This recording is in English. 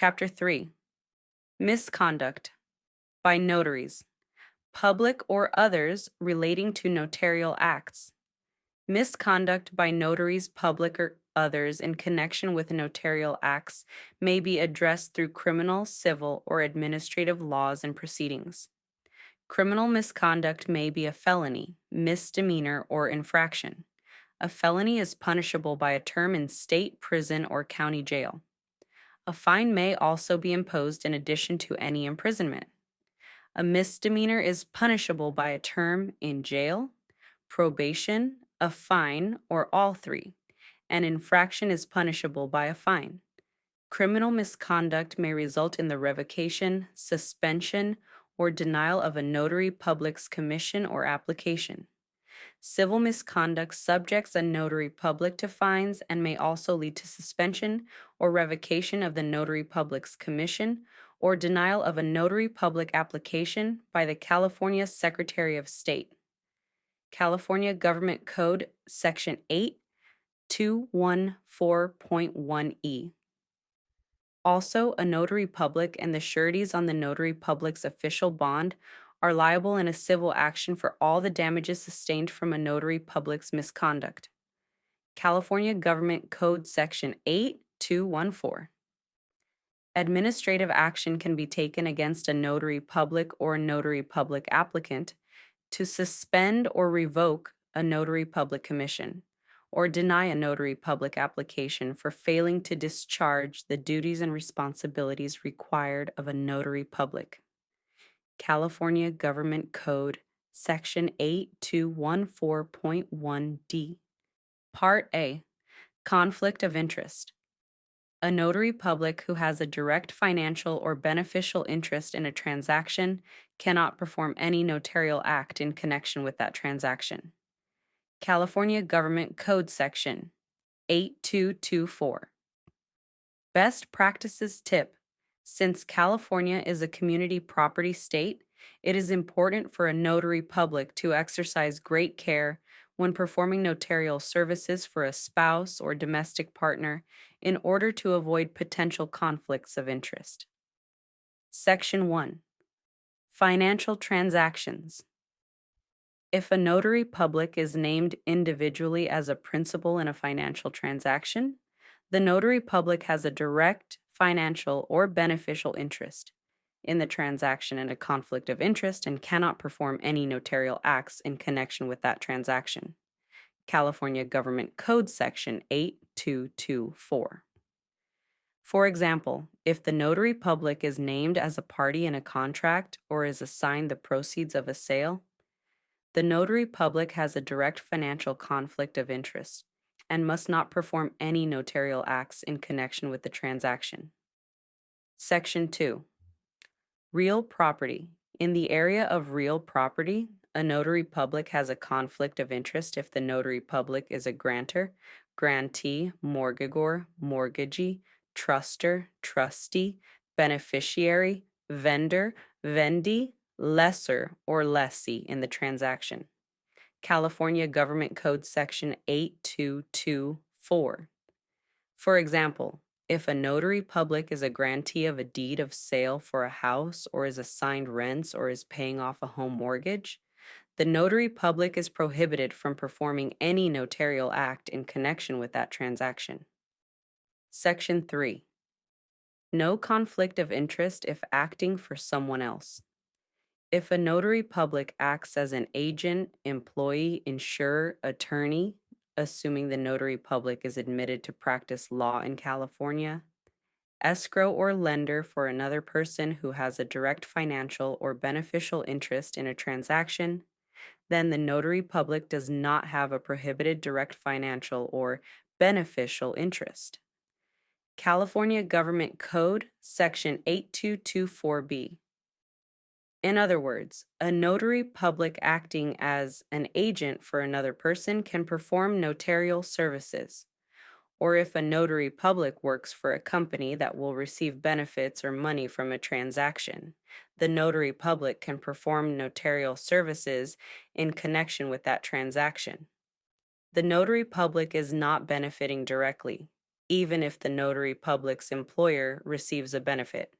Chapter 3: Misconduct by Notaries, Public or Others Relating to Notarial Acts. Misconduct by notaries, public, or others in connection with notarial acts may be addressed through criminal, civil, or administrative laws and proceedings. Criminal misconduct may be a felony, misdemeanor, or infraction. A felony is punishable by a term in state prison or county jail. A fine may also be imposed in addition to any imprisonment. A misdemeanor is punishable by a term in jail, probation, a fine, or all three. An infraction is punishable by a fine. Criminal misconduct may result in the revocation, suspension, or denial of a notary public's commission or application. Civil misconduct subjects a notary public to fines and may also lead to suspension or revocation of the notary public's commission or denial of a notary public application by the California Secretary of State. California Government Code, Section 8214.1E. Also, a notary public and the sureties on the notary public's official bond are liable in a civil action for all the damages sustained from a notary public's misconduct. California Government Code Section 8214. Administrative action can be taken against a notary public or notary public applicant to suspend or revoke a notary public commission, or deny a notary public application for failing to discharge the duties and responsibilities required of a notary public. California Government Code, Section 8214.1D. Part A. Conflict of Interest. A notary public who has a direct financial or beneficial interest in a transaction cannot perform any notarial act in connection with that transaction. California Government Code Section 8224. Best Practices Tip. Since California is a community property state, it is important for a notary public to exercise great care when performing notarial services for a spouse or domestic partner in order to avoid potential conflicts of interest. Section 1. Financial Transactions. If a notary public is named individually as a principal in a financial transaction, the notary public has a direct financial or beneficial interest in the transaction and a conflict of interest and cannot perform any notarial acts in connection with that transaction. California Government Code Section 8224. For example, if the notary public is named as a party in a contract or is assigned the proceeds of a sale, the notary public has a direct financial conflict of interest and must not perform any notarial acts in connection with the transaction. Section 2. Real property. In the area of real property, a notary public has a conflict of interest if the notary public is a grantor, grantee, mortgagor, mortgagee, truster, trustee, beneficiary, vendor, vendee, lessor, or lessee in the transaction. California Government Code Section 8224. For example, if a notary public is a grantee of a deed of sale for a house or is assigned rents or is paying off a home mortgage, the notary public is prohibited from performing any notarial act in connection with that transaction. Section 3. No conflict of interest if acting for someone else. If a notary public acts as an agent, employee, insurer, attorney, assuming the notary public is admitted to practice law in California, escrow or lender for another person who has a direct financial or beneficial interest in a transaction, then the notary public does not have a prohibited direct financial or beneficial interest. California Government Code, Section 8224B. In other words, a notary public acting as an agent for another person can perform notarial services, or if a notary public works for a company that will receive benefits or money from a transaction, the notary public can perform notarial services in connection with that transaction. The notary public is not benefiting directly, even if the notary public's employer receives a benefit.